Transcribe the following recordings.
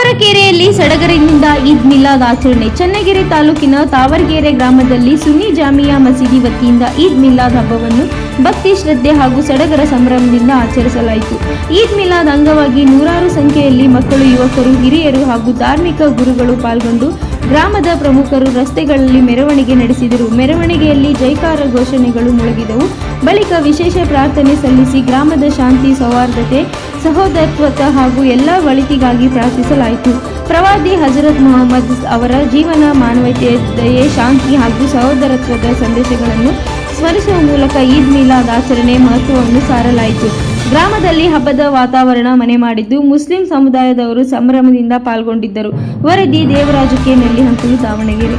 ತಾವರಕೆರೆಯಲ್ಲಿ ಸಡಗರದಿಂದ ಈದ್ ಮಿಲಾದ್ ಆಚರಣೆ. ಚನ್ನಗಿರಿ ತಾಲೂಕಿನ ತಾವರಕೆರೆ ಗ್ರಾಮದಲ್ಲಿ ಸುನ್ನಿ ಜಾಮಿಯಾ ಮಸೀದಿ ವತಿಯಿಂದ ಈದ್ ಮಿಲಾದ್ ಹಬ್ಬವನ್ನು ಭಕ್ತಿ ಶ್ರದ್ಧೆ ಹಾಗೂ ಸಡಗರ ಸಂಭ್ರಮದಿಂದ ಆಚರಿಸಲಾಯಿತು. ಈದ್ ಮಿಲಾದ್ ಅಂಗವಾಗಿ ನೂರಾರು ಸಂಖ್ಯೆಯಲ್ಲಿ ಮಕ್ಕಳು, ಯುವಕರು, ಹಿರಿಯರು ಹಾಗೂ ಧಾರ್ಮಿಕ ಗುರುಗಳು ಪಾಲ್ಗೊಂಡು ಗ್ರಾಮದ ಪ್ರಮುಖರು ರಸ್ತೆಗಳಲ್ಲಿ ಮೆರವಣಿಗೆ ನಡೆಸಿದರು. ಮೆರವಣಿಗೆಯಲ್ಲಿ ಜೈಕಾರ ಘೋಷಣೆಗಳು ಮೊಳಗಿದವು. ಬಳಿಕ ವಿಶೇಷ ಪ್ರಾರ್ಥನೆ ಸಲ್ಲಿಸಿ ಗ್ರಾಮದ ಶಾಂತಿ, ಸೌಹಾರ್ದತೆ, ಸಹೋದರತ್ವ ಹಾಗೂ ಎಲ್ಲ ಒಳಿತಿಗಾಗಿ ಪ್ರಾರ್ಥಿಸಲಾಯಿತು. ಪ್ರವಾದಿ ಹಜರತ್ ಮುಹಮ್ಮದ್ ಅವರ ಜೀವನ, ಮಾನವೀಯತೆ, ದಯೆ, ಶಾಂತಿ ಹಾಗೂ ಸಹೋದರತ್ವದ ಸಂದೇಶಗಳನ್ನು ಸ್ಮರಿಸುವ ಮೂಲಕ ಈದ್ ಮಿಲಾದ್ ಆಚರಣೆ ಮಹತ್ವವನ್ನು ಸಾರಲಾಯಿತು. ಗ್ರಾಮದಲ್ಲಿ ಹಬ್ಬದ ವಾತಾವರಣ ಮನೆ ಮಾಡಿದ್ದು ಮುಸ್ಲಿಂ ಸಮುದಾಯದವರು ಸಂಭ್ರಮದಿಂದ ಪಾಲ್ಗೊಂಡಿದ್ದರು. ವರದಿ ದೇವರಾಜು ಕೆ. ನೆಲ್ಲಿಹಂಕಲು, ದಾವಣಗೆರೆ.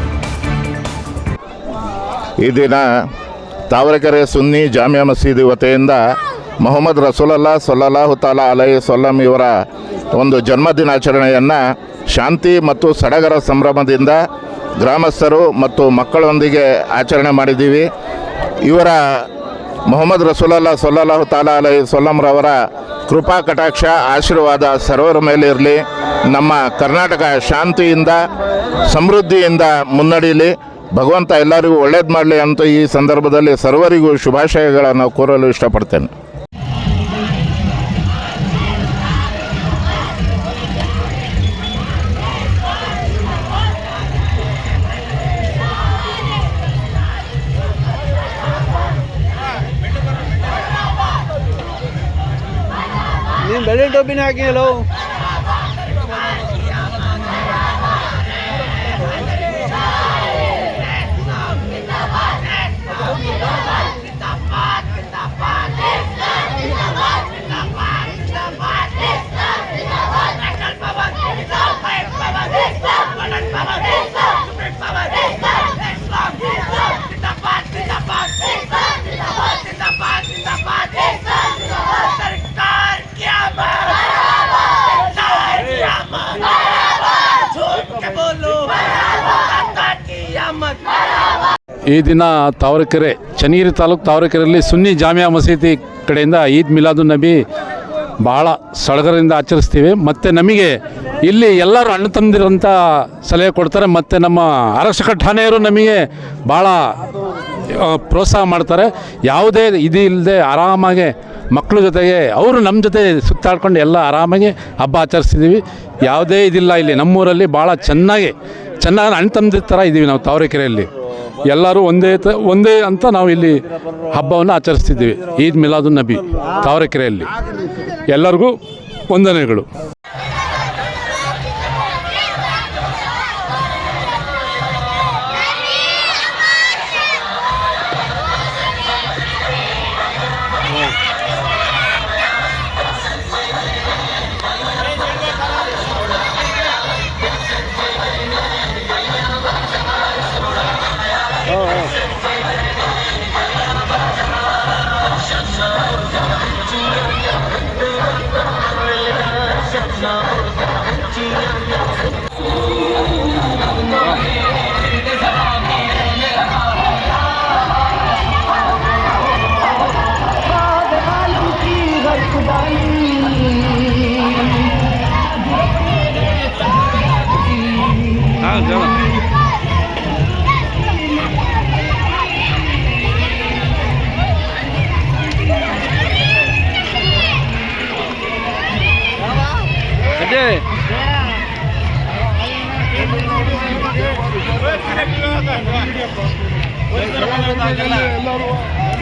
ಈ ದಿನ ತಾವರಕೆರೆ ಸುನ್ನಿ ಜಾಮಿಯಾ ಮಸೀದಿ ವತಿಯಿಂದ ಮೊಹಮ್ಮದ್ ರಸೂಲುಲ್ಲಾಹ್ ಸಲ್ಲಲ್ಲಾಹು ತಾಲಾ ಅಲೈಹಿ ವಸಲ್ಲಂ ಇವರ ಒಂದು ಜನ್ಮದಿನಾಚರಣೆಯನ್ನು ಶಾಂತಿ ಮತ್ತು ಸಡಗರ ಸಂಭ್ರಮದಿಂದ ಗ್ರಾಮಸ್ಥರು ಮತ್ತು ಮಕ್ಕಳೊಂದಿಗೆ ಆಚರಣೆ ಮಾಡಿದ್ದೀವಿ. ಇವರ ಮೊಹಮ್ಮದ್ ರಸೂಲುಲ್ಲಾಹ್ ಸಲ್ಲಲ್ಲಾಹು ತಾಲಾ ಅಲೈಹಿ ವಸಲ್ಲಂರವರ ಕೃಪಾ ಕಟಾಕ್ಷ ಆಶೀರ್ವಾದ ಸರ್ವರ ಮೇಲೆ ಇರಲಿ. ನಮ್ಮ ಕರ್ನಾಟಕ ಶಾಂತಿಯಿಂದ ಸಮೃದ್ಧಿಯಿಂದ ಮುನ್ನಡೆಯಲಿ. ಭಗವಂತ ಎಲ್ಲರಿಗೂ ಒಳ್ಳೇದು ಮಾಡಲಿ ಅಂತ ಈ ಸಂದರ್ಭದಲ್ಲಿ ಸರ್ವರಿಗೂ ಶುಭಾಶಯಗಳನ್ನು ಕೋರಲು ಇಷ್ಟಪಡ್ತೇನೆ. ನೀನು ಬೆಳೆ ಟೋಪಿನ ಹಾಕಿಯಲ್ಲೋ. ಈ ದಿನ ತಾವರಕೆರೆ, ಚನ್ನಗಿರಿ ತಾಲೂಕು ತಾವರಕೆರೆಯಲ್ಲಿ ಸುನ್ನಿ ಜಾಮಿಯಾ ಮಸೀದಿ ಕಡೆಯಿಂದ ಈದ್ ಮಿಲಾದು ನಬಿ ಭಾಳ ಸಡಗರದಿಂದ ಆಚರಿಸ್ತೀವಿ. ಮತ್ತು ನಮಗೆ ಇಲ್ಲಿ ಎಲ್ಲರೂ ಅಣ್ಣ ತಮ್ಮಂದಿರಂಥ ಸಲಹೆ ಕೊಡ್ತಾರೆ. ಮತ್ತು ನಮ್ಮ ಆರಕ್ಷಕ ಠಾಣೆಯವರು ನಮಗೆ ಭಾಳ ಪ್ರೋತ್ಸಾಹ ಮಾಡ್ತಾರೆ. ಯಾವುದೇ ಇದು ಇಲ್ಲದೆ ಆರಾಮಾಗಿ ಮಕ್ಕಳ ಜೊತೆಗೆ ಅವರು ನಮ್ಮ ಜೊತೆ ಸುತ್ತಾಡ್ಕೊಂಡು ಎಲ್ಲ ಆರಾಮಾಗಿ ಹಬ್ಬ ಆಚರಿಸ್ತಿದ್ದೀವಿ. ಯಾವುದೇ ಇದಿಲ್ಲ. ಇಲ್ಲಿ ನಮ್ಮೂರಲ್ಲಿ ಭಾಳ ಚೆನ್ನಾಗಿ ಅಣ್ಣ ತಮ್ಮಂದಿರ ಥರ ಇದ್ದೀವಿ ನಾವು ತಾವರಕೆರೆಯಲ್ಲಿ. ಎಲ್ಲರೂ ಒಂದೇ ಅಂತ ನಾವು ಇಲ್ಲಿ ಹಬ್ಬವನ್ನು ಆಚರಿಸ್ತಿದ್ದೀವಿ. ಈದ್ ಮಿಲಾದು ನಬಿ ತಾವರಕೆರೆಯಲ್ಲಿ ಎಲ್ಲರಿಗೂ ವಂದನೆಗಳು.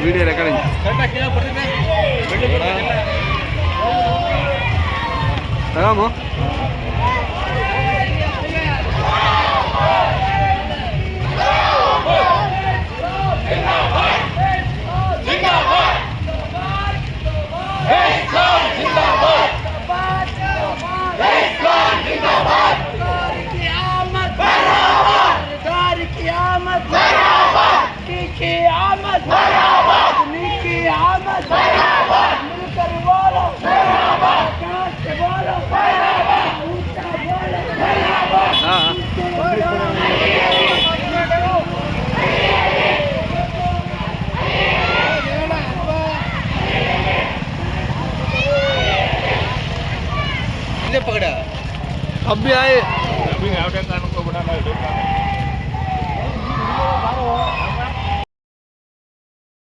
ವಿಡಿಯೋ ರೆಕಾರ್ಡಿಂಗ್ ತಗಾಮು. Merhaba. अब भी आए